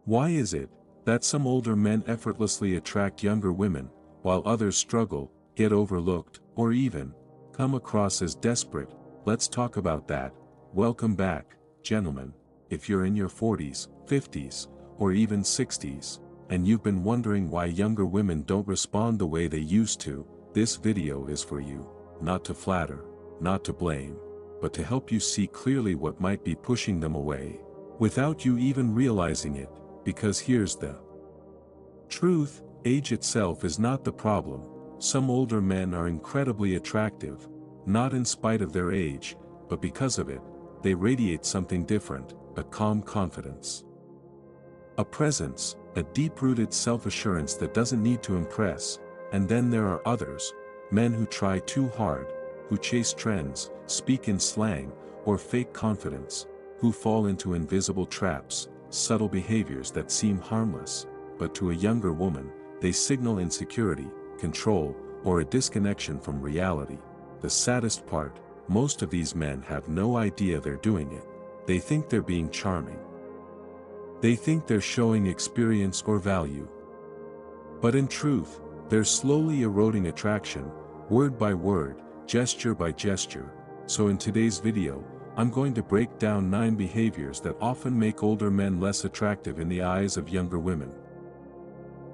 Why is it that some older men effortlessly attract younger women, while others struggle, get overlooked, or even come across as desperate? Let's talk about that. Welcome back, gentlemen. If you're in your 40s, 50s, or even 60s, and you've been wondering why younger women don't respond the way they used to, this video is for you. Not to flatter, not to blame, but to help you see clearly what might be pushing them away, without you even realizing it, because here's the truth: age itself is not the problem. Some older men are incredibly attractive, not in spite of their age, but because of it. They radiate something different, a calm confidence, a presence, a deep-rooted self-assurance that doesn't need to impress. And then there are others, men who try too hard, who chase trends, speak in slang, or fake confidence, who fall into invisible traps, subtle behaviors that seem harmless, but to a younger woman, they signal insecurity, control, or a disconnection from reality. The saddest part: most of these men have no idea they're doing it. They think they're being charming. They think they're showing experience or value. But in truth, they're slowly eroding attraction, word by word, gesture by gesture. So in today's video, I'm going to break down 9 behaviors that often make older men less attractive in the eyes of younger women.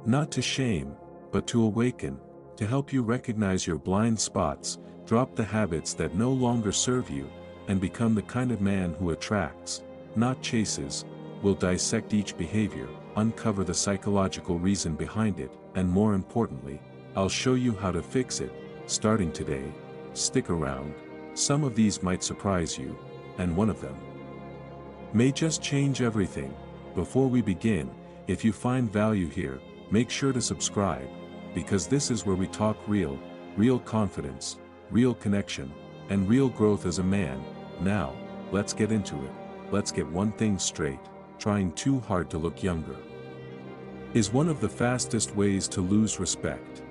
Not to shame, but to awaken, to help you recognize your blind spots, drop the habits that no longer serve you, and become the kind of man who attracts, not chases. We'll dissect each behavior, uncover the psychological reason behind it, and more importantly, I'll show you how to fix it, starting today. Stick around. Some of these might surprise you, and one of them may just change everything. Before we begin, if you find value here, make sure to subscribe, because this is where we talk real confidence, real connection, and real growth as a man. Now, let's get into it. Let's get one thing straight: trying too hard to look younger is one of the fastest ways to lose respect.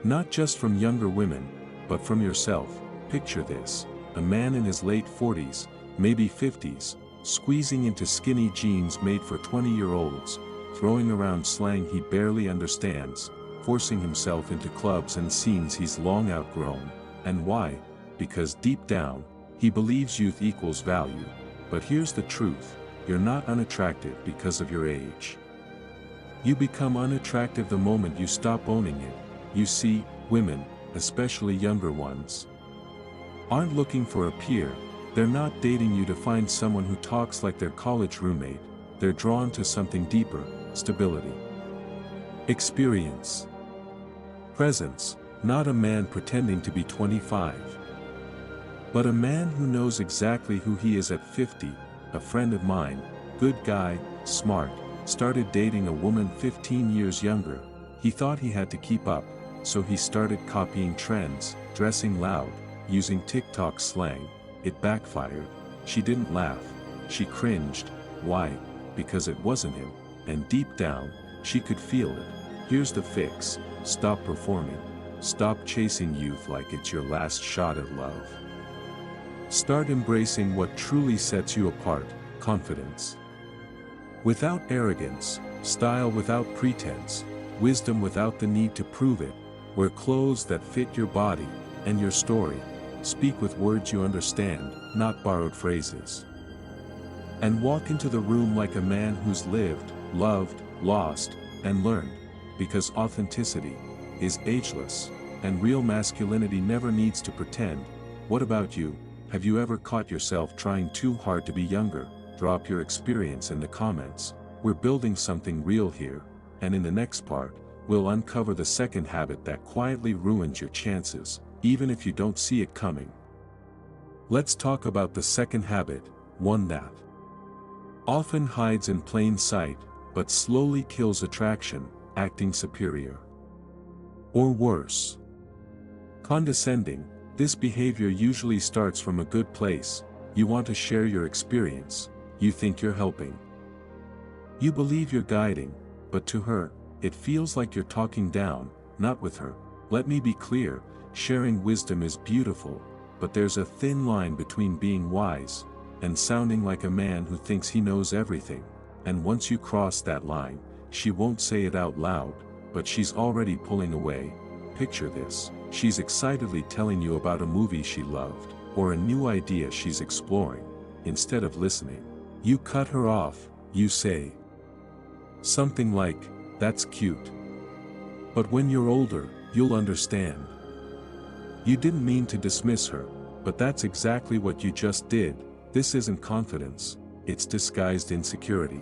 Not just from younger women, but from yourself. Picture this: a man in his late 40s, maybe 50s, squeezing into skinny jeans made for 20-year-olds, throwing around slang he barely understands, forcing himself into clubs and scenes he's long outgrown. And why? Because deep down, he believes youth equals value. But here's the truth: you're not unattractive because of your age. You become unattractive the moment you stop owning it. You see, women, especially younger ones, aren't looking for a peer. They're not dating you to find someone who talks like their college roommate. They're drawn to something deeper: stability, experience, presence. Not a man pretending to be 25, but a man who knows exactly who he is at 50. A friend of mine, good guy, smart, started dating a woman 15 years younger. He thought he had to keep up, so he started copying trends, dressing loud, using TikTok slang. It backfired. She didn't laugh. She cringed. Why? Because it wasn't him. And deep down, she could feel it. Here's the fix: stop performing. Stop chasing youth like it's your last shot at love. Start embracing what truly sets you apart: confidence without arrogance, style without pretense, wisdom without the need to prove it. Wear clothes that fit your body and your story. Speak with words you understand, not borrowed phrases. And walk into the room like a man who's lived, loved, lost, and learned. Because authenticity is ageless, and real masculinity never needs to pretend. What about you? Have you ever caught yourself trying too hard to be younger? Drop your experience in the comments. We're building something real here, and in the next part, we'll uncover the second habit that quietly ruins your chances, even if you don't see it coming. Let's talk about the second habit, one that often hides in plain sight, but slowly kills attraction: acting superior. Or worse, condescending. This behavior usually starts from a good place. You want to share your experience. You think you're helping. You believe you're guiding, but to her, it feels like you're talking down. Not with her. Let me be clear: sharing wisdom is beautiful, but there's a thin line between being wise and sounding like a man who thinks he knows everything. and once you cross that line, she won't say it out loud, but she's already pulling away. Picture this: she's excitedly telling you about a movie she loved, or a new idea she's exploring. Instead of listening, you cut her off. You say something like, "That's cute. But when you're older, you'll understand." You didn't mean to dismiss her, but that's exactly what you just did. This isn't confidence, it's disguised insecurity.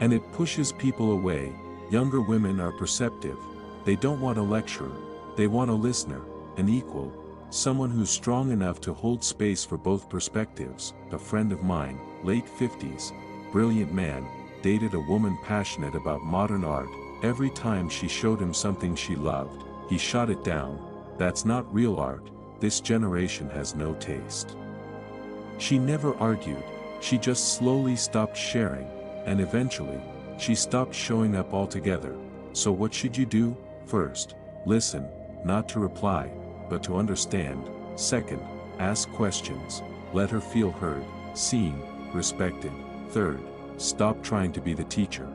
And it pushes people away. Younger women are perceptive. They don't want a lecturer, they want a listener, an equal, someone who's strong enough to hold space for both perspectives. A friend of mine, late 50s, brilliant man, dated a woman passionate about modern art. Every time she showed him something she loved, he shot it down. "That's not real art, this generation has no taste." She never argued, she just slowly stopped sharing, and eventually, she stopped showing up altogether. So what should you do? First, listen, not to reply, but to understand. Second, ask questions, let her feel heard, seen, respected. Third, stop trying to be the teacher.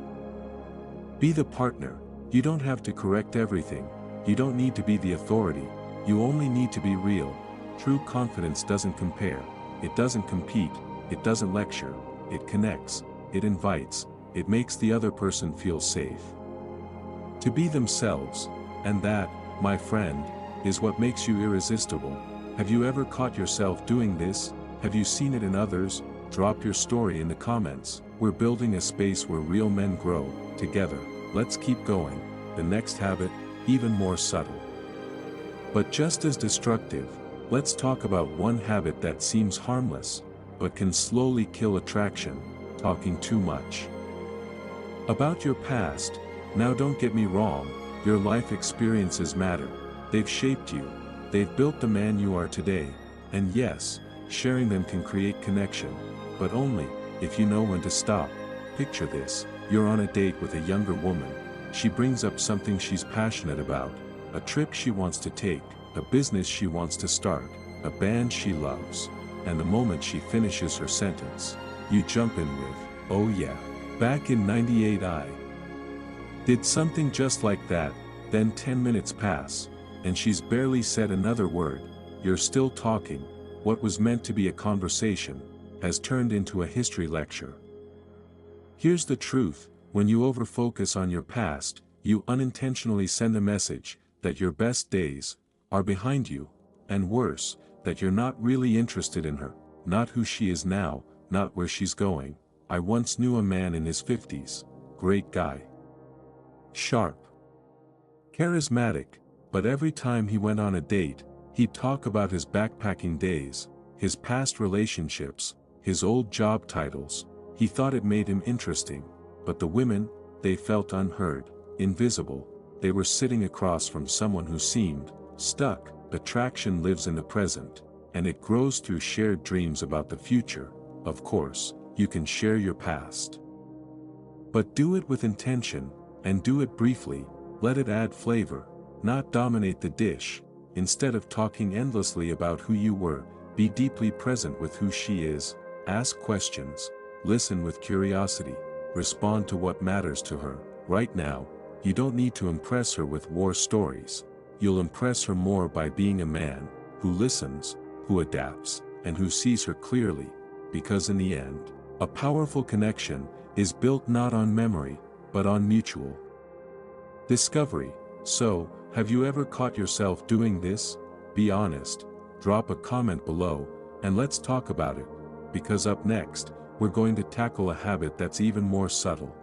Be the partner. You don't have to correct everything, you don't need to be the authority, you only need to be real. True confidence doesn't compare, it doesn't compete, it doesn't lecture, it connects, it invites, it makes the other person feel safe to be themselves, and that, my friend, is what makes you irresistible. Have you ever caught yourself doing this? Have you seen it in others? Drop your story in the comments. We're building a space where real men grow, together. Let's keep going. The next habit, even more subtle, but just as destructive. Let's talk about one habit that seems harmless, but can slowly kill attraction: talking too much about your past. Now don't get me wrong, your life experiences matter. They've shaped you, they've built the man you are today, and yes, sharing them can create connection, but only if you know when to stop. Picture this: you're on a date with a younger woman. She brings up something she's passionate about, a trip she wants to take, a business she wants to start, a band she loves, and the moment she finishes her sentence, you jump in with, "Oh yeah, back in '98 I did something just like that." Then 10 minutes pass, and she's barely said another word. You're still talking. What was meant to be a conversation has turned into a history lecture. Here's the truth: when you overfocus on your past, you unintentionally send a message that your best days are behind you, and worse, that you're not really interested in her, not who she is now, not where she's going. I once knew a man in his 50s, great guy, sharp, charismatic, but every time he went on a date, he'd talk about his backpacking days, his past relationships, his old job titles. He thought it made him interesting, but the women, they felt unheard, invisible. They were sitting across from someone who seemed stuck. Attraction lives in the present, and it grows through shared dreams about the future. Of course, you can share your past, but do it with intention, and do it briefly. Let it add flavor, not dominate the dish. Instead of talking endlessly about who you were, be deeply present with who she is. Ask questions, listen with curiosity, respond to what matters to her. Right now, you don't need to impress her with war stories. You'll impress her more by being a man who listens, who adapts, and who sees her clearly. Because in the end, a powerful connection is built not on memory, but on mutual discovery. So, have you ever caught yourself doing this? Be honest, drop a comment below, and let's talk about it. Because up next, we're going to tackle a habit that's even more subtle,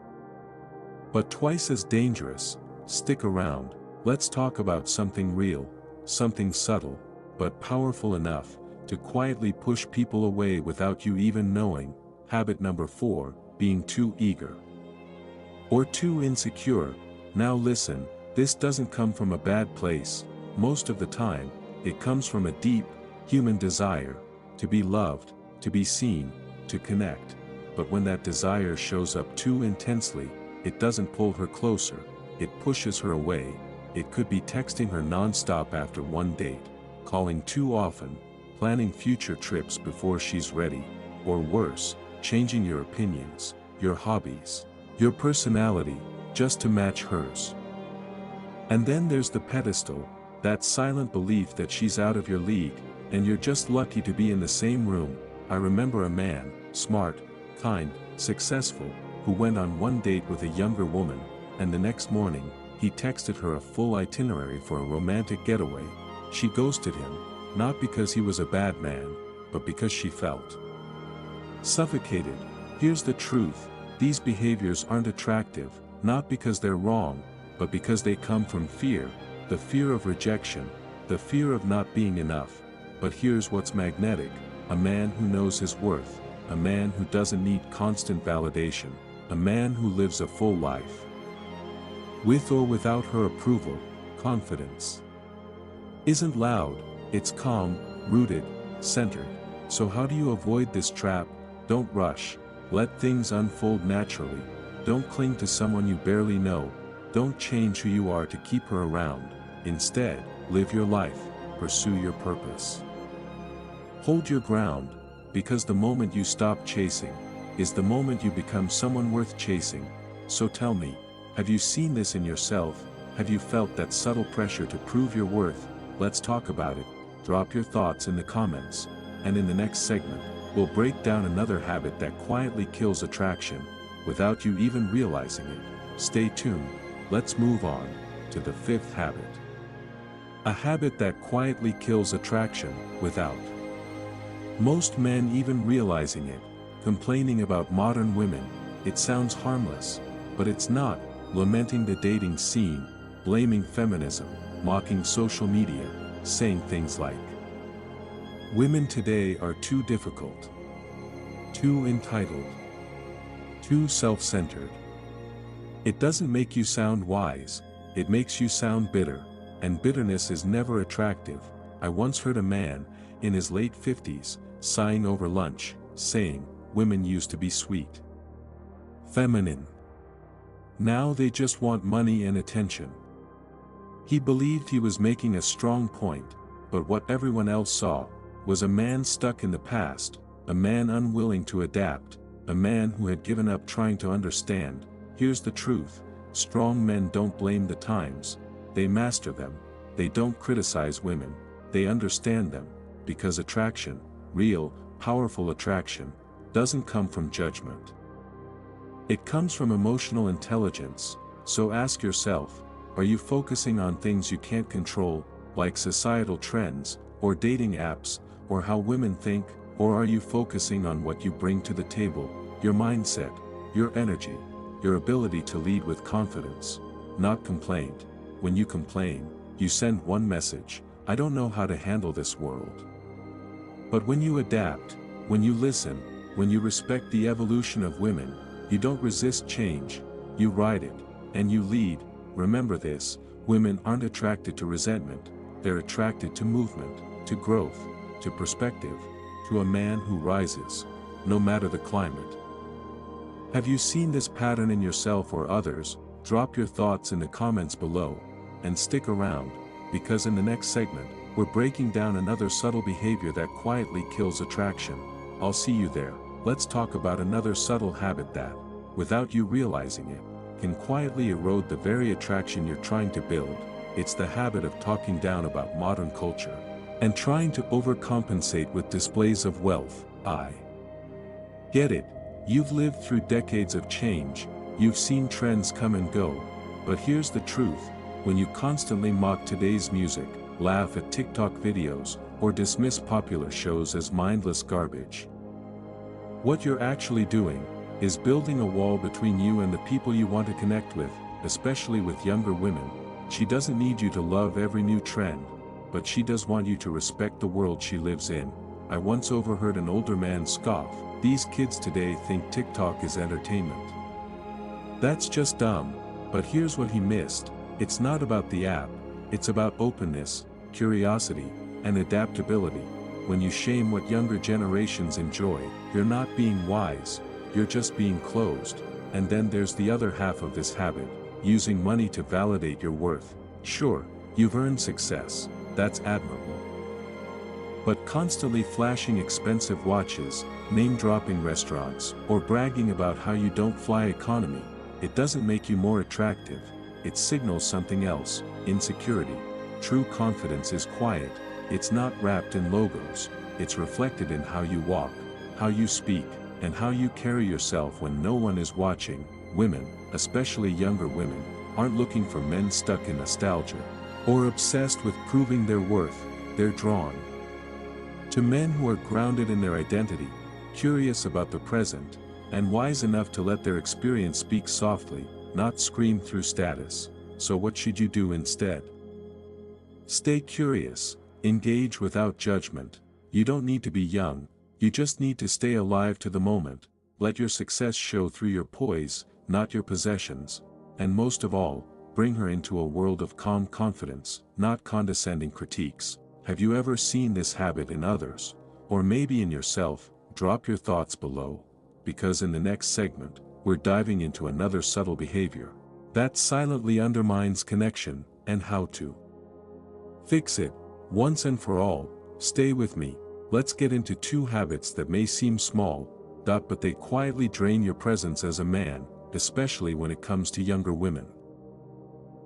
but twice as dangerous. Stick around. Let's talk about something real, something subtle, but powerful enough to quietly push people away without you even knowing. Habit number 4, being too eager or too insecure. Now listen, this doesn't come from a bad place. Most of the time, it comes from a deep, human desire to be loved, to be seen, to connect. But when that desire shows up too intensely, it doesn't pull her closer, it pushes her away. It could be texting her non-stop after one date, calling too often, planning future trips before she's ready, or worse, changing your opinions your hobbies, your personality, just to match hers. And then there's the pedestal, that silent belief that she's out of your league, and you're just lucky to be in the same room. I remember a man, smart, kind, successful, who went on one date with a younger woman, and the next morning, he texted her a full itinerary for a romantic getaway. She ghosted him, not because he was a bad man, but because she felt suffocated. Here's the truth, these behaviors aren't attractive, not because they're wrong, but because they come from fear, the fear of rejection, the fear of not being enough. But here's what's magnetic, a man who knows his worth, a man who doesn't need constant validation, a man who lives a full life. With or without her approval, confidence isn't loud, it's calm, rooted, centered. So how do you avoid this trap? Don't rush, let things unfold naturally, don't cling to someone you barely know, don't change who you are to keep her around, instead, live your life, pursue your purpose. Hold your ground, because the moment you stop chasing, is the moment you become someone worth chasing. So tell me, have you seen this in yourself? Have you felt that subtle pressure to prove your worth? Let's talk about it. Drop your thoughts in the comments, and in the next segment, we'll break down another habit that quietly kills attraction, without you even realizing it. Stay tuned, let's move on to the fifth habit. A habit that quietly kills attraction, without most men even realizing it. Complaining about modern women. It sounds harmless, but it's not. Lamenting the dating scene, blaming feminism, mocking social media, saying things like, women today are too difficult, too entitled, too self-centered. It doesn't make you sound wise, it makes you sound bitter, and bitterness is never attractive. I once heard a man, in his late 50s, sighing over lunch, saying, women used to be sweet, feminine. Now they just want money and attention. He believed he was making a strong point, but what everyone else saw was a man stuck in the past, a man unwilling to adapt, a man who had given up trying to understand. Here's the truth, strong men don't blame the times, they master them. They don't criticize women, they understand them, because attraction, real, powerful attraction, doesn't come from judgment. It comes from emotional intelligence. So ask yourself, are you focusing on things you can't control, like societal trends, or dating apps, or how women think, or are you focusing on what you bring to the table, your mindset, your energy, your ability to lead with confidence, not complaint? When you complain, you send one message, I don't know how to handle this world. But when you adapt, when you listen, when you respect the evolution of women, you don't resist change, you ride it, and you lead. Remember this, women aren't attracted to resentment, they're attracted to movement, to growth, to perspective, to a man who rises, no matter the climate. Have you seen this pattern in yourself or others? Drop your thoughts in the comments below, and stick around, because in the next segment, we're breaking down another subtle behavior that quietly kills attraction. I'll see you there. Let's talk about another subtle habit that, without you realizing it, can quietly erode the very attraction you're trying to build. It's the habit of talking down about modern culture, and trying to overcompensate with displays of wealth. I get it, you've lived through decades of change, you've seen trends come and go, but here's the truth, when you constantly mock today's music, laugh at TikTok videos, or dismiss popular shows as mindless garbage, what you're actually doing is building a wall between you and the people you want to connect with, especially with younger women. She doesn't need you to love every new trend, but she does want you to respect the world she lives in. I once overheard an older man scoff, "These kids today think TikTok is entertainment. That's just dumb." But here's what he missed, it's not about the app, it's about openness, curiosity, and adaptability. When you shame what younger generations enjoy, you're not being wise, you're just being closed. And then there's the other half of this habit, using money to validate your worth. Sure, you've earned success, that's admirable. But constantly flashing expensive watches, name-dropping restaurants, or bragging about how you don't fly economy, it doesn't make you more attractive, it signals something else: insecurity. True confidence is quiet, it's not wrapped in logos, it's reflected in how you walk, how you speak, and how you carry yourself when no one is watching. Women, especially younger women, aren't looking for men stuck in nostalgia, or obsessed with proving their worth. They're drawn to men who are grounded in their identity, curious about the present, and wise enough to let their experience speak softly, not scream through status. So what should you do instead? Stay curious, engage without judgment. You don't need to be young, you just need to stay alive to the moment. Let your success show through your poise, not your possessions. And most of all, bring her into a world of calm confidence, not condescending critiques. Have you ever seen this habit in others, or maybe in yourself? Drop your thoughts below, because in the next segment, we're diving into another subtle behavior that silently undermines connection, and how to fix it once and for all. Stay with me. Let's get into 2 habits that may seem small, but they quietly drain your presence as a man, especially when it comes to younger women.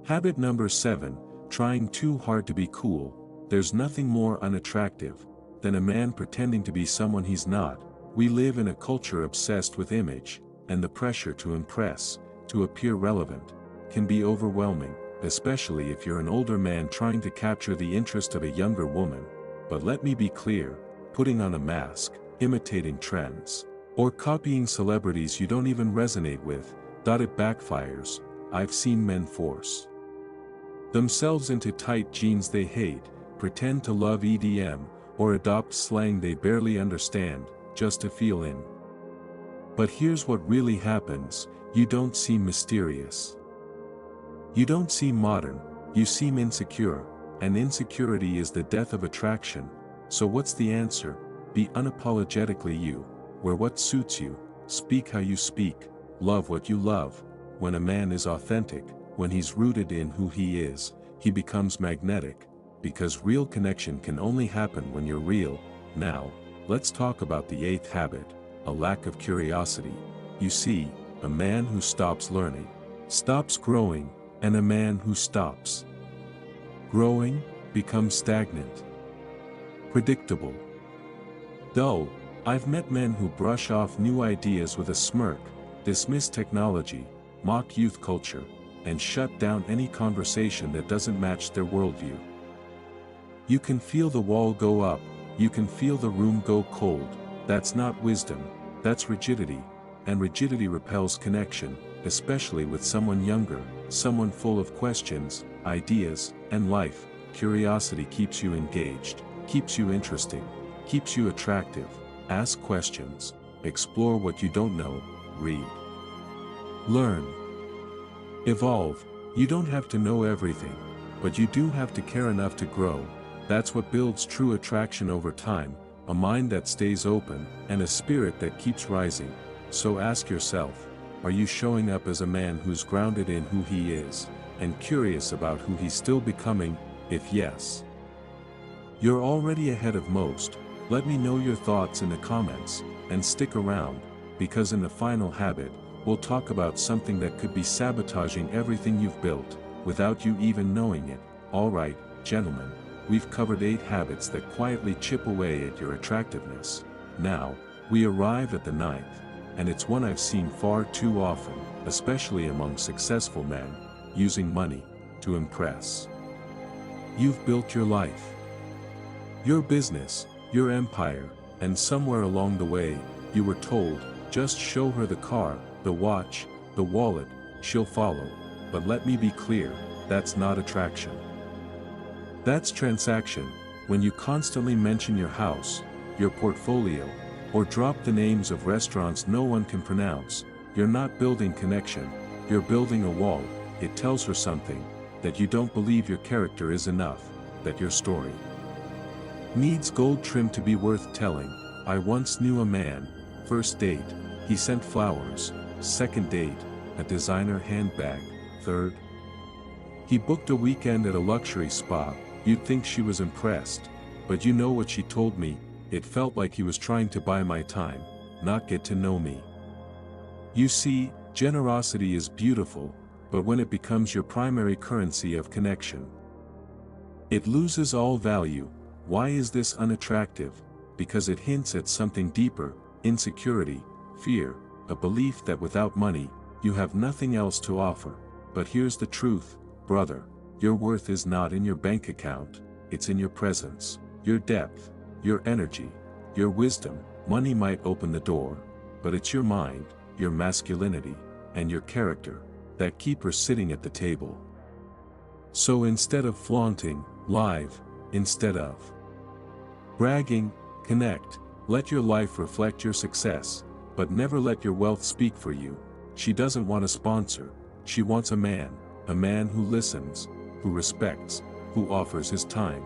Habit number 7, trying too hard to be cool. There's nothing more unattractive than a man pretending to be someone he's not. We live in a culture obsessed with image, and the pressure to impress, to appear relevant, can be overwhelming, especially if you're an older man trying to capture the interest of a younger woman. But let me be clear, putting on a mask, imitating trends, or copying celebrities you don't even resonate with, it backfires. I've seen men force themselves into tight jeans they hate, pretend to love EDM, or adopt slang they barely understand, just to feel in. But here's what really happens: you don't seem mysterious. You don't seem modern, you seem insecure, and insecurity is the death of attraction. So what's the answer? Be unapologetically you. Wear what suits you, speak how you speak, love what you love. When a man is authentic, when he's rooted in who he is, he becomes magnetic, because real connection can only happen when you're real. Now, let's talk about the 8th habit: a lack of curiosity. You see, a man who stops learning stops growing, and a man who stops growing becomes stagnant, predictable, dull. I've met men who brush off new ideas with a smirk, dismiss technology, mock youth culture, and shut down any conversation that doesn't match their worldview. You can feel the wall go up, you can feel the room go cold. That's not wisdom, that's rigidity, and rigidity repels connection, especially with someone younger, someone full of questions, ideas, and life. Curiosity keeps you engaged, keeps you interesting, keeps you attractive. Ask questions, explore what you don't know, read, learn, evolve. You don't have to know everything, but you do have to care enough to grow. That's what builds true attraction over time: a mind that stays open, and a spirit that keeps rising. So ask yourself, are you showing up as a man who's grounded in who he is, and curious about who he's still becoming? If yes, you're already ahead of most. Let me know your thoughts in the comments, and stick around, because in the final habit, we'll talk about something that could be sabotaging everything you've built, without you even knowing it. Alright, gentlemen, we've covered 8 habits that quietly chip away at your attractiveness. Now, we arrive at the 9th, and it's one I've seen far too often, especially among successful men: using money to impress. You've built your life, your business, your empire, and somewhere along the way, you were told, just show her the car, the watch, the wallet, she'll follow. But let me be clear, that's not attraction. That's transaction. When you constantly mention your house, your portfolio, or drop the names of restaurants no one can pronounce, you're not building connection, you're building a wall. It tells her something: that you don't believe your character is enough, that your story needs gold trim to be worth telling. I once knew a man: first date, he sent flowers; second date, a designer handbag; third, he booked a weekend at a luxury spa. You'd think she was impressed, But you know what she told me? It felt like he was trying to buy my time, not get to know me. You see, generosity is beautiful, but when it becomes your primary currency of connection, it loses all value. Why is this unattractive? Because it hints at something deeper: insecurity, fear, a belief that without money, you have nothing else to offer. But here's the truth, brother. Your worth is not in your bank account, it's in your presence, your depth, your energy, your wisdom. Money might open the door, but it's your mind, your masculinity, and your character that keep her sitting at the table. So instead of flaunting, live. Instead of bragging, connect. Let your life reflect your success, but never let your wealth speak for you. She doesn't want a sponsor, she wants a man who listens, who respects, who offers his time.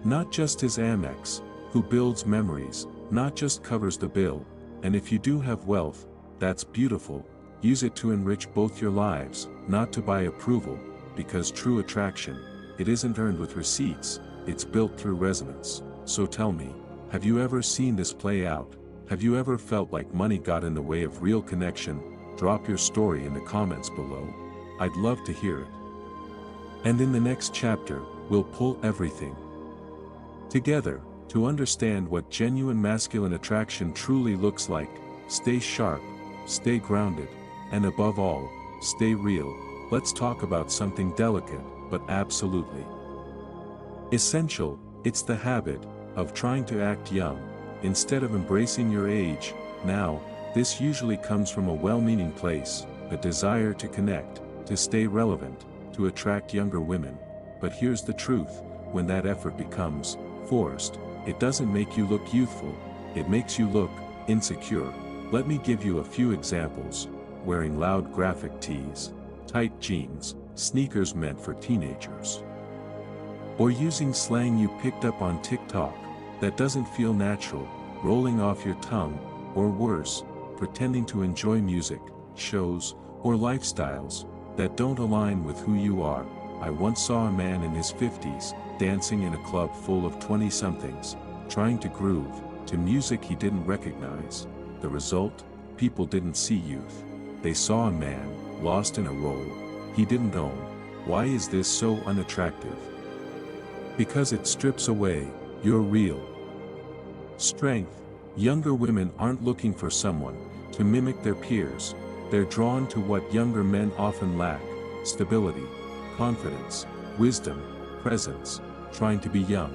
Not just his Amex, who builds memories, not just covers the bill. And if you do have wealth, that's beautiful. Use it to enrich both your lives, not to buy approval, because true attraction, it isn't earned with receipts, it's built through resonance. So tell me, have you ever seen this play out? Have you ever felt like money got in the way of real connection? Drop your story in the comments below. I'd love to hear it. And in the next chapter, we'll pull everything together to understand what genuine masculine attraction truly looks like. Stay sharp, stay grounded, and above all, stay real. Let's talk about something delicate, but absolutely essential. It's the habit of trying to act young, instead of embracing your age. Now, this usually comes from a well-meaning place, a desire to connect, to stay relevant, to attract younger women. But here's the truth, when that effort becomes forced, it doesn't make you look youthful, it makes you look insecure. Let me give you a few examples: wearing loud graphic tees, tight jeans, sneakers meant for teenagers, or using slang you picked up on TikTok that doesn't feel natural, rolling off your tongue, or worse, pretending to enjoy music, shows, or lifestyles that don't align with who you are. I once saw a man in his 50s, dancing in a club full of 20-somethings, trying to groove to music he didn't recognize. The result? People didn't see youth. They saw a man lost in a role he didn't own. Why is this so unattractive? Because it strips away your real strength. Younger women aren't looking for someone to mimic their peers. They're drawn to what younger men often lack: stability, confidence, wisdom, presence. Trying to be young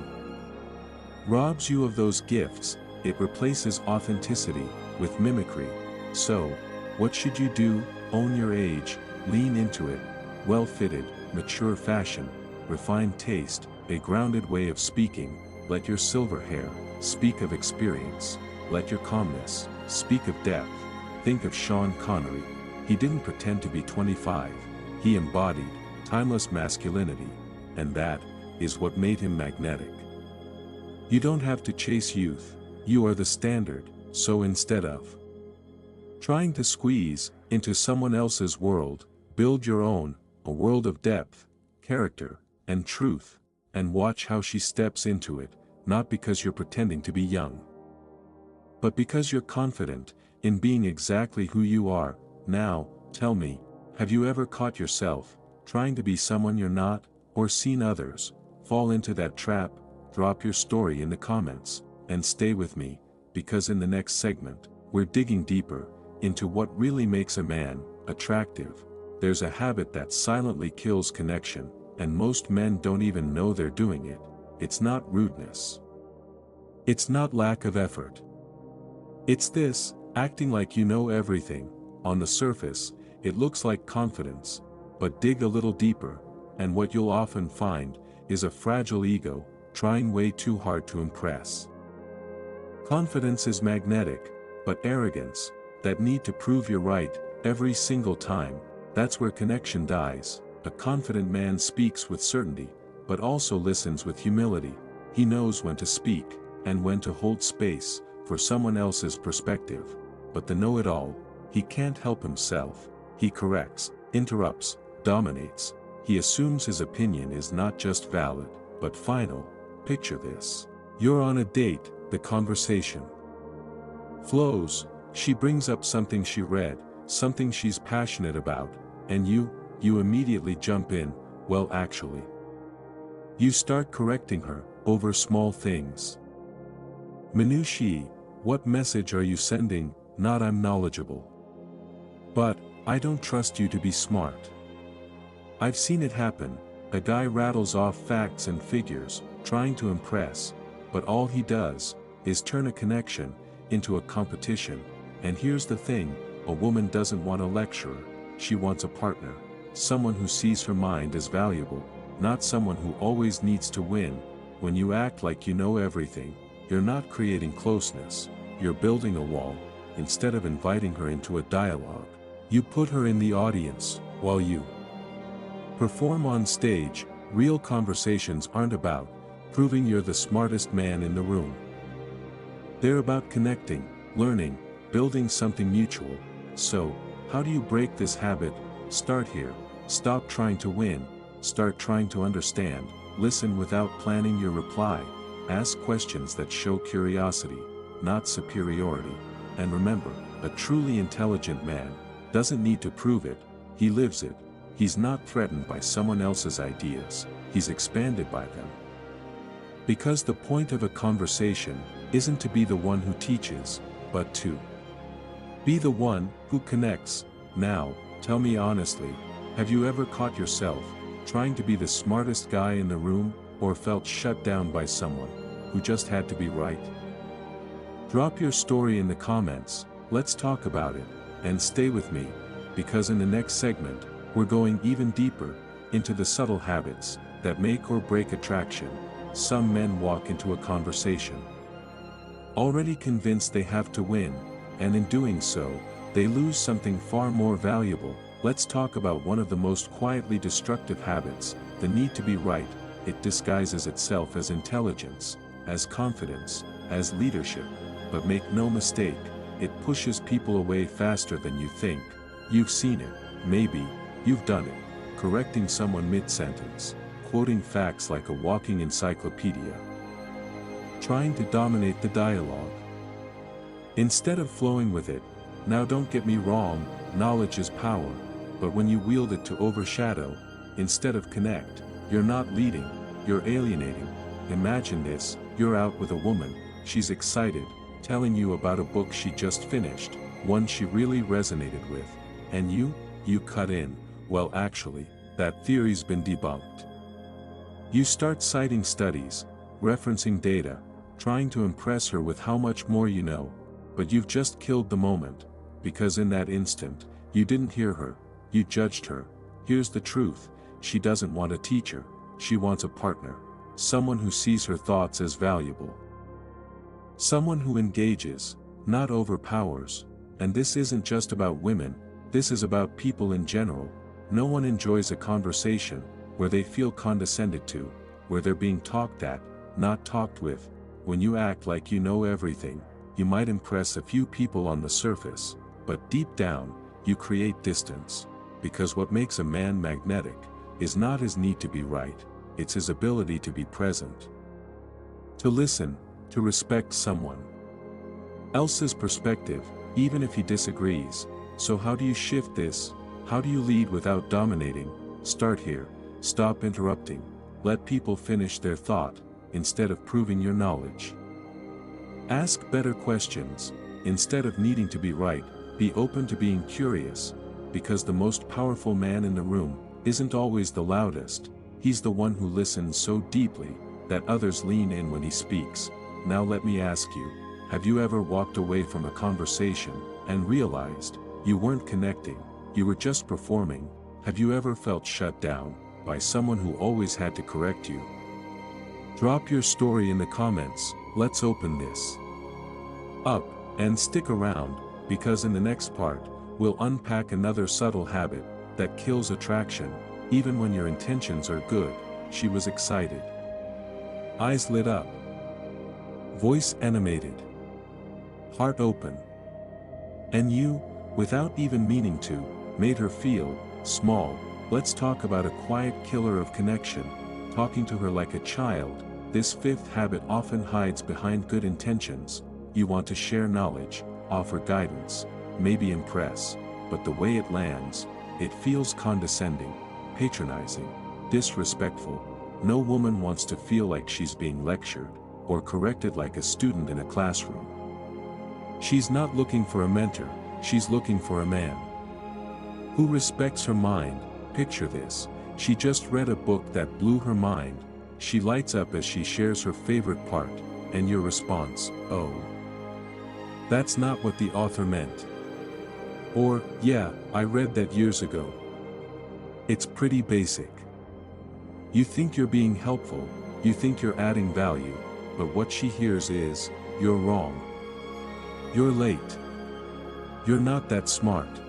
robs you of those gifts. It replaces authenticity with mimicry. So, what should you do? Own your age, lean into it. Well-fitted, mature fashion, refined taste, a grounded way of speaking. Let your silver hair speak of experience. Let your calmness speak of depth. Think of Sean Connery. He didn't pretend to be 25. He embodied timeless masculinity. And that is what made him magnetic. You don't have to chase youth. You are the standard. So instead of trying to squeeze into someone else's world, build your own, a world of depth, character, and truth. And watch how she steps into it, not because you're pretending to be young, but because you're confident in being exactly who you are. Now, tell me, have you ever caught yourself trying to be someone you're not, or seen others fall into that trap? Drop your story in the comments, and stay with me, because in the next segment, we're digging deeper into what really makes a man attractive. There's a habit that silently kills connection, and most men don't even know they're doing it. It's not rudeness. It's not lack of effort. It's this: acting like you know everything. On the surface, it looks like confidence, but dig a little deeper, and what you'll often find is a fragile ego trying way too hard to impress. Confidence is magnetic, but arrogance, that need to prove you're right every single time, that's where connection dies. A confident man speaks with certainty, but also listens with humility. He knows when to speak, and when to hold space for someone else's perspective. But the know-it-all, he can't help himself. He corrects, interrupts, dominates. He assumes his opinion is not just valid, but final. Picture this. You're on a date, the conversation flows, she brings up something she read, something she's passionate about, and you immediately jump in, well actually. You start correcting her, over small things. Minutiae, what message are you sending? Not I'm knowledgeable. But, I don't trust you to be smart. I've seen it happen, a guy rattles off facts and figures, trying to impress, but all he does, is turn a connection, into a competition, and here's the thing, a woman doesn't want a lecturer, she wants a partner, someone who sees her mind as valuable, not someone who always needs to win. When you act like you know everything, you're not creating closeness, you're building a wall. Instead of inviting her into a dialogue, you put her in the audience, while you perform on stage. Real conversations aren't about proving you're the smartest man in the room. They're about connecting, learning, building something mutual. So, how do you break this habit? Start here. Stop trying to win, start trying to understand, listen without planning your reply, ask questions that show curiosity, not superiority, and remember, a truly intelligent man doesn't need to prove it, he lives it. He's not threatened by someone else's ideas, he's expanded by them. Because the point of a conversation isn't to be the one who teaches, but to be the one who connects. Now, tell me honestly, have you ever caught yourself trying to be the smartest guy in the room, or felt shut down by someone who just had to be right? Drop your story in the comments, let's talk about it, and stay with me, because in the next segment, we're going even deeper into the subtle habits that make or break attraction. Some men walk into a conversation already convinced they have to win, and in doing so, they lose something far more valuable. Let's talk about one of the most quietly destructive habits, the need to be right. It disguises itself as intelligence, as confidence, as leadership, but make no mistake, it pushes people away faster than you think. You've seen it, maybe, you've done it, correcting someone mid-sentence, quoting facts like a walking encyclopedia, trying to dominate the dialogue, instead of flowing with it. Now don't get me wrong, knowledge is power, but when you wield it to overshadow, instead of connect, you're not leading, you're alienating. Imagine this, you're out with a woman, she's excited, telling you about a book she just finished, one she really resonated with, and you cut in, well actually, that theory's been debunked. You start citing studies, referencing data, trying to impress her with how much more you know, but you've just killed the moment, because in that instant, you didn't hear her, you judged her. Here's the truth, she doesn't want a teacher, she wants a partner, someone who sees her thoughts as valuable, someone who engages, not overpowers. And this isn't just about women, this is about people in general. No one enjoys a conversation where they feel condescended to, where they're being talked at, not talked with. When you act like you know everything, you might impress a few people on the surface, but deep down, you create distance. Because what makes a man magnetic is not his need to be right, it's his ability to be present, to listen, to respect someone else's perspective, even if he disagrees. So how do you shift this? How do you lead without dominating? Start here, stop interrupting, let people finish their thought, instead of proving your knowledge. Ask better questions, instead of needing to be right, be open to being curious, because the most powerful man in the room isn't always the loudest, he's the one who listens so deeply that others lean in when he speaks. Now let me ask you, have you ever walked away from a conversation and realized you weren't connecting, you were just performing? Have you ever felt shut down by someone who always had to correct you? Drop your story in the comments, let's open this up, and stick around, because in the next part, we'll unpack another subtle habit that kills attraction, even when your intentions are good. She was excited, eyes lit up, voice animated, heart open, and you, without even meaning to, made her feel small. Let's talk about a quiet killer of connection, talking to her like a child, This fifth habit often hides behind good intentions. You want to share knowledge, offer guidance, maybe impress, but the way it lands, it feels condescending, patronizing, disrespectful. No woman wants to feel like she's being lectured, or corrected like a student in a classroom. She's not looking for a mentor, she's looking for a man who respects her mind. Picture this: she just read a book that blew her mind. She lights up as she shares her favorite part, and your response, "Oh, that's not what the author meant." Or, "Yeah, I read that years ago." It's pretty basic. You think you're being helpful, you think you're adding value, but what she hears is, "You're wrong. You're late. You're not that smart."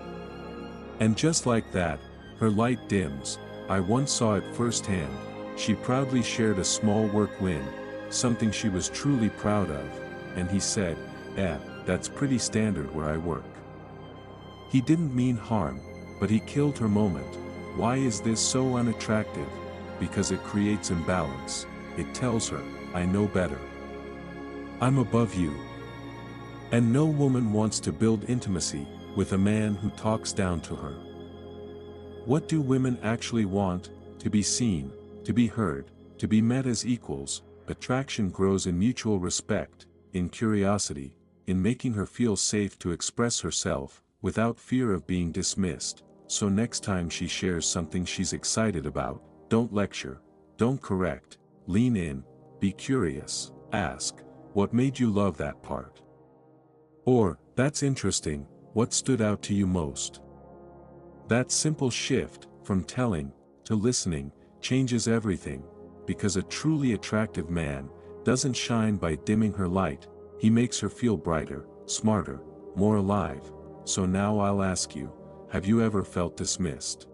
And just like that, her light dims. I once saw it firsthand. She proudly shared a small work win, something she was truly proud of, and he said, "That's pretty standard where I work." He didn't mean harm, but he killed her moment. Why is this so unattractive? Because it creates imbalance. It tells her, "I know better. I'm above you." And no woman wants to build intimacy with a man who talks down to her. What do women actually want? To be seen, to be heard, to be met as equals. Attraction grows in mutual respect, in curiosity, in making her feel safe to express herself, without fear of being dismissed. So next time she shares something she's excited about, don't lecture, don't correct, lean in, be curious, ask, "What made you love that part?" Or, "That's interesting, what stood out to you most?" That simple shift, from telling to listening, changes everything, because a truly attractive man doesn't shine by dimming her light, he makes her feel brighter, smarter, more alive. So now I'll ask you, have you ever felt dismissed,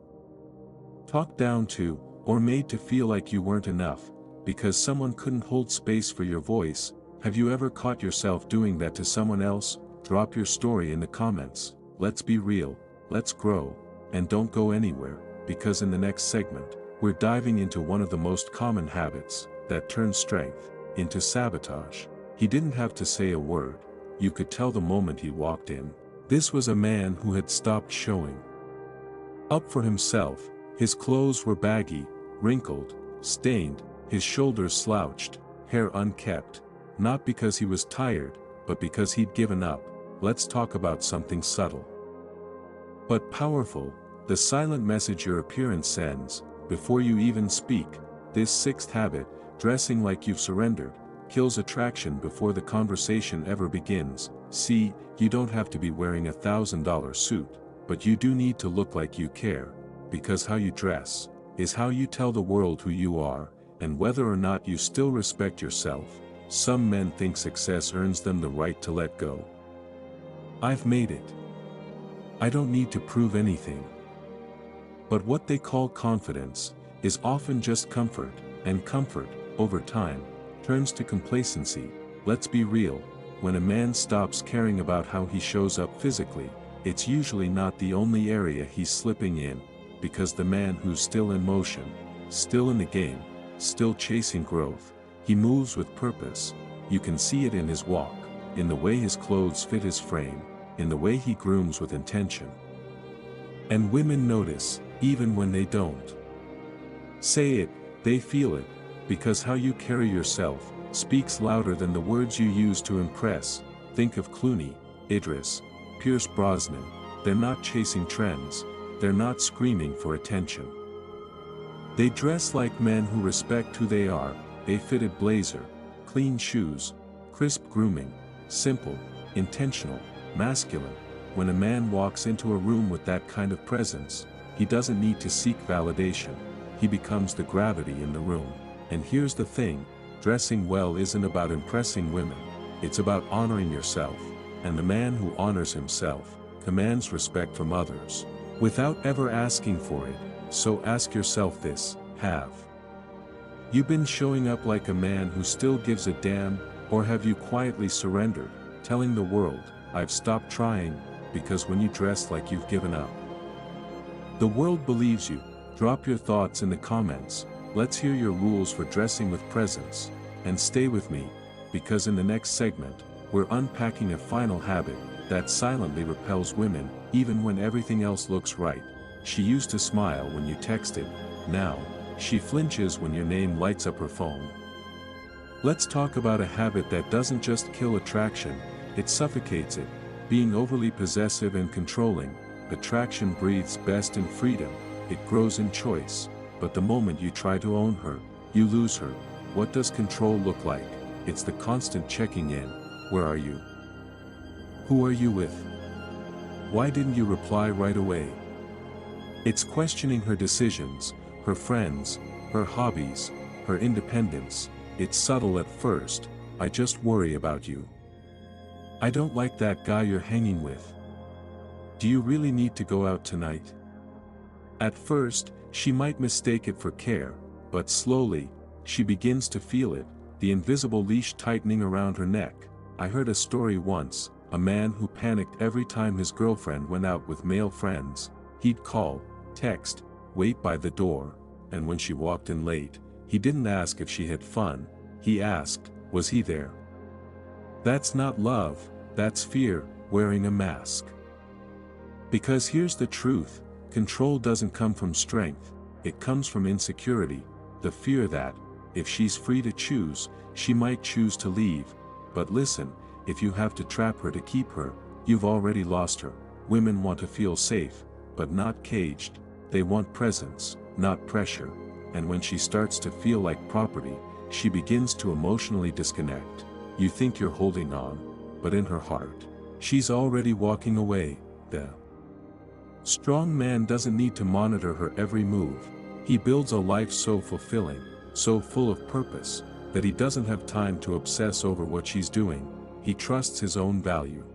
talked down to, or made to feel like you weren't enough, because someone couldn't hold space for your voice? Have you ever caught yourself doing that to someone else? Drop your story in the comments. Let's be real, let's grow, and don't go anywhere, because in the next segment, we're diving into one of the most common habits that turns strength into sabotage. He didn't have to say a word, you could tell the moment he walked in. This was a man who had stopped showing up for himself. His clothes were baggy, wrinkled, stained, his shoulders slouched, hair unkempt, not because he was tired, but because he'd given up. Let's talk about something subtle but powerful, the silent message your appearance sends, before you even speak. This sixth habit, dressing like you've surrendered, kills attraction before the conversation ever begins. See, you don't have to be wearing $1,000 suit, but you do need to look like you care, because how you dress is how you tell the world who you are, and whether or not you still respect yourself. Some men think success earns them the right to let go. I've made it. I don't need to prove anything. But what they call confidence is often just comfort, and comfort, over time, turns to complacency. Let's be real, when a man stops caring about how he shows up physically, it's usually not the only area he's slipping in, because the man who's still in motion, still in the game, still chasing growth, he moves with purpose. You can see it in his walk, in the way his clothes fit his frame, in the way he grooms with intention. And women notice, even when they don't say it, they feel it, because how you carry yourself speaks louder than the words you use to impress. Think of Clooney, Idris, Pierce Brosnan. They're not chasing trends, they're not screaming for attention. They dress like men who respect who they are, a fitted blazer, clean shoes, crisp grooming, simple, intentional, masculine. When a man walks into a room with that kind of presence, he doesn't need to seek validation, he becomes the gravity in the room. And here's the thing, dressing well isn't about impressing women, it's about honoring yourself, and the man who honors himself commands respect from others, without ever asking for it. So ask yourself this, have you been showing up like a man who still gives a damn, or have you quietly surrendered, telling the world, I've stopped trying, because when you dress like you've given up, the world believes you. Drop your thoughts in the comments, let's hear your rules for dressing with presence. And stay with me, because in the next segment, we're unpacking a final habit that silently repels women, even when everything else looks right. She used to smile when you texted, now, she flinches when your name lights up her phone. Let's talk about a habit that doesn't just kill attraction, it suffocates it. Being overly possessive and controlling. Attraction breathes best in freedom, it grows in choice, but the moment you try to own her, you lose her. What does control look like? It's the constant checking in. Where are you? Who are you with? Why didn't you reply right away? It's questioning her decisions, her friends, her hobbies, her independence. It's subtle at first, I just worry about you. I don't like that guy you're hanging with. Do you really need to go out tonight? At first, she might mistake it for care, but slowly, she begins to feel it, the invisible leash tightening around her neck. I heard a story once, a man who panicked every time his girlfriend went out with male friends. He'd call, text, wait by the door, and when she walked in late, he didn't ask if she had fun, he asked, was he there? That's not love, that's fear, wearing a mask. Because here's the truth, control doesn't come from strength, it comes from insecurity, the fear that, if she's free to choose, she might choose to leave. But listen, if you have to trap her to keep her, you've already lost her. Women want to feel safe, but not caged. They want presence, not pressure. And when she starts to feel like property, she begins to emotionally disconnect. You think you're holding on, but in her heart, she's already walking away. The strong man doesn't need to monitor her every move. He builds a life so fulfilling, so full of purpose, that he doesn't have time to obsess over what she's doing. He trusts his own value.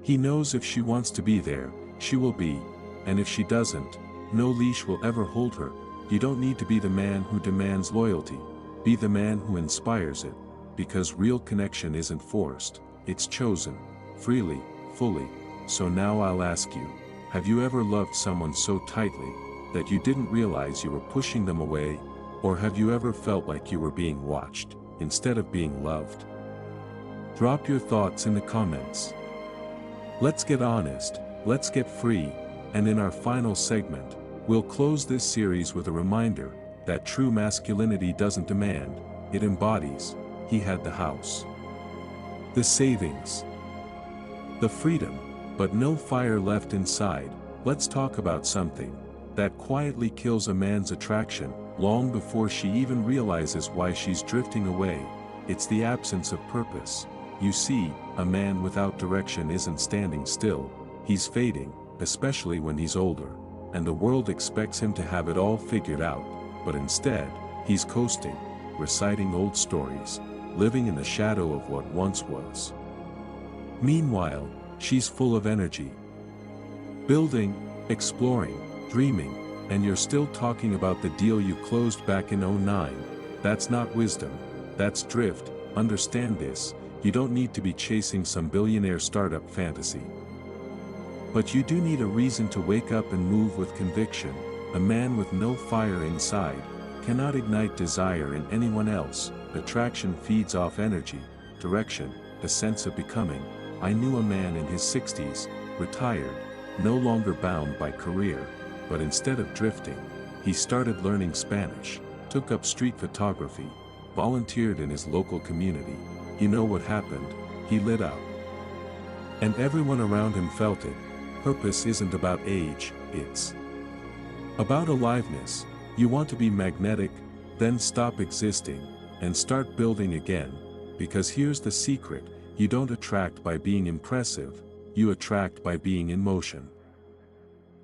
He knows if she wants to be there, she will be, and if she doesn't, no leash will ever hold her. You don't need to be the man who demands loyalty. Be the man who inspires it, because real connection isn't forced, it's chosen, freely, fully. So now I'll ask you, have you ever loved someone so tightly, that you didn't realize you were pushing them away? Or have you ever felt like you were being watched, instead of being loved? Drop your thoughts in the comments. Let's get honest, let's get free, and in our final segment, we'll close this series with a reminder that true masculinity doesn't demand, it embodies. He had the house, the savings, the freedom, but no fire left inside. Let's talk about something that quietly kills a man's attraction, long before she even realizes why she's drifting away. It's the absence of purpose. You see, a man without direction isn't standing still, he's fading, especially when he's older, and the world expects him to have it all figured out, but instead, he's coasting, reciting old stories, living in the shadow of what once was. Meanwhile, she's full of energy, building, exploring, dreaming, and you're still talking about the deal you closed back in '09. That's not wisdom, that's drift. Understand this, you don't need to be chasing some billionaire startup fantasy. But you do need a reason to wake up and move with conviction. A man with no fire inside cannot ignite desire in anyone else. Attraction feeds off energy, direction, a sense of becoming. I knew a man in his 60s, retired, no longer bound by career, but instead of drifting, he started learning Spanish, took up street photography, volunteered in his local community. You know what happened? He lit up. And everyone around him felt it. Purpose isn't about age, it's about aliveness. You want to be magnetic, then stop existing, and start building again. Because here's the secret, you don't attract by being impressive, you attract by being in motion.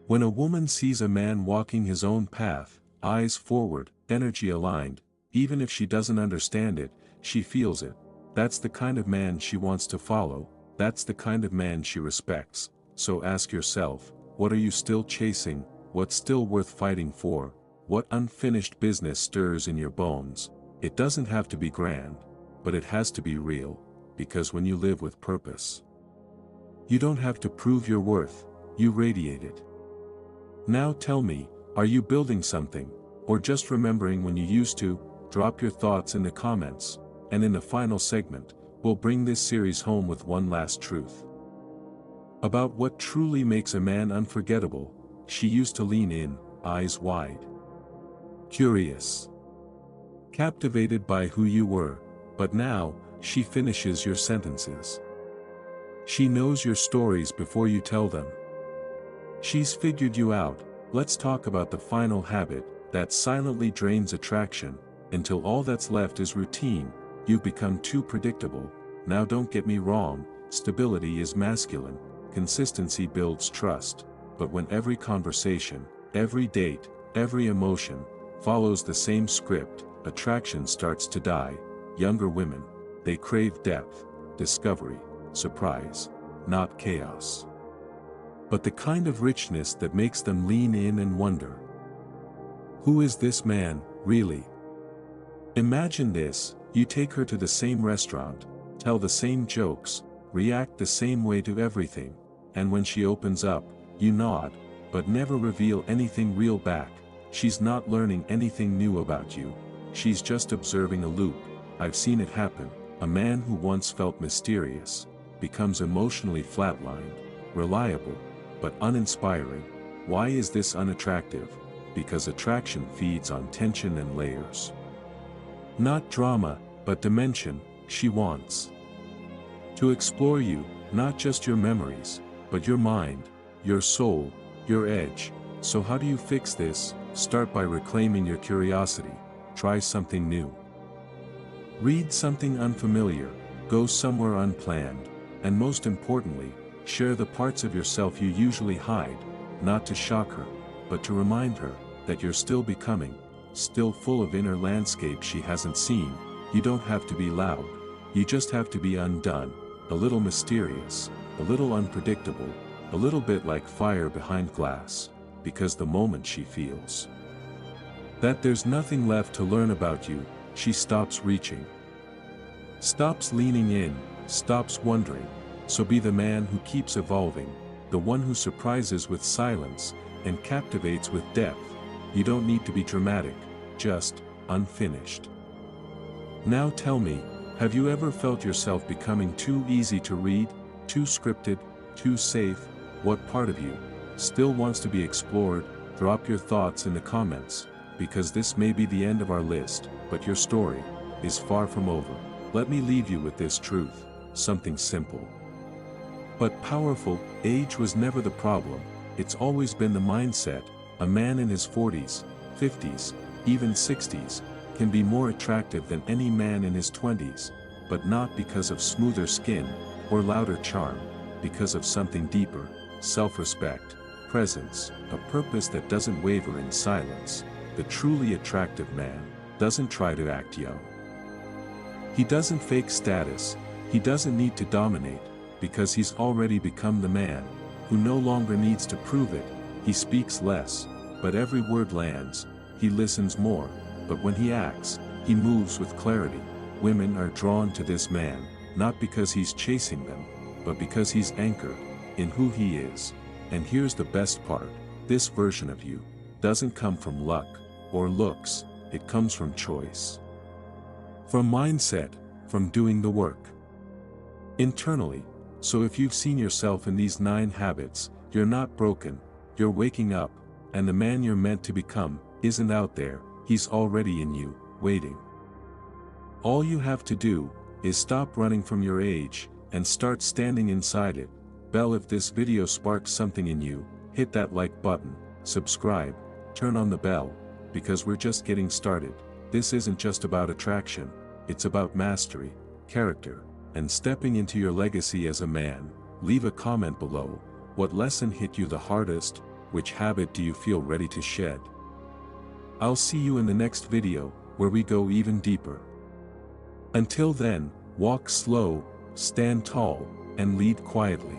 When a woman sees a man walking his own path, eyes forward, energy aligned, even if she doesn't understand it, she feels it. That's the kind of man she wants to follow, that's the kind of man she respects. So ask yourself, what are you still chasing? What's still worth fighting for? What unfinished business stirs in your bones? It doesn't have to be grand, but it has to be real, because when you live with purpose, you don't have to prove your worth, you radiate it. Now tell me, are you building something, or just remembering when you used to? drop your thoughts in the comments, and in the final segment, we'll bring this series home with one last truth. About what truly makes a man unforgettable. She used to lean in, eyes wide. Curious. Captivated by who you were, but now, she finishes your sentences. She knows your stories before you tell them. She's figured you out. Let's talk about the final habit that silently drains attraction, until all that's left is routine. You've become too predictable. Now don't get me wrong, stability is masculine, consistency builds trust, but when every conversation, every date, every emotion, follows the same script, attraction starts to die. Younger women, they crave depth, discovery, surprise, not chaos. But the kind of richness that makes them lean in and wonder. Who is this man, really? Imagine this, you take her to the same restaurant, tell the same jokes, react the same way to everything, and when she opens up, you nod, but never reveal anything real back. She's not learning anything new about you. She's just observing a loop. I've seen it happen. A man who once felt mysterious becomes emotionally flatlined, reliable, but uninspiring. Why is this unattractive? Because attraction feeds on tension and layers. Not drama, but dimension. She wants to explore you, not just your memories, but your mind, your soul, your edge. So how do you fix this? Start by reclaiming your curiosity. Try something new. Read something unfamiliar, go somewhere unplanned, and most importantly, share the parts of yourself you usually hide, not to shock her, but to remind her that you're still becoming, still full of inner landscape she hasn't seen. You don't have to be loud, you just have to be undone, a little mysterious, a little unpredictable, a little bit like fire behind glass, because the moment she feels that there's nothing left to learn about you, she stops reaching. Stops leaning in, stops wondering. So be the man who keeps evolving, the one who surprises with silence, and captivates with depth. You don't need to be dramatic, just unfinished. Now tell me, have you ever felt yourself becoming too easy to read, too scripted, too safe? What part of you still wants to be explored? Drop your thoughts in the comments, because this may be the end of our list, but your story is far from over. Let me leave you with this truth, something simple but powerful. Age was never the problem, it's always been the mindset. A man in his 40s, 50s, even 60s, can be more attractive than any man in his 20s, but not because of smoother skin, or louder charm, because of something deeper, self-respect, presence, a purpose that doesn't waver in silence. The truly attractive man doesn't try to act young. He doesn't fake status, he doesn't need to dominate, because he's already become the man who no longer needs to prove it. He speaks less, but every word lands. He listens more, but when he acts, he moves with clarity. Women are drawn to this man, not because he's chasing them, but because he's anchored in who he is. And here's the best part, this version of you doesn't come from luck or looks, it comes from choice. From mindset, from doing the work internally. So if you've seen yourself in these 9 habits, you're not broken, you're waking up, and the man you're meant to become isn't out there, he's already in you, waiting. All you have to do is stop running from your age and start standing inside it. If this video sparks something in you, hit that like button, subscribe, turn on the bell, because we're just getting started. This isn't just about attraction, it's about mastery, character, and stepping into your legacy as a man. Leave a comment below. What lesson hit you the hardest? Which habit do you feel ready to shed? I'll see you in the next video, where we go even deeper. Until then, walk slow, stand tall, and lead quietly.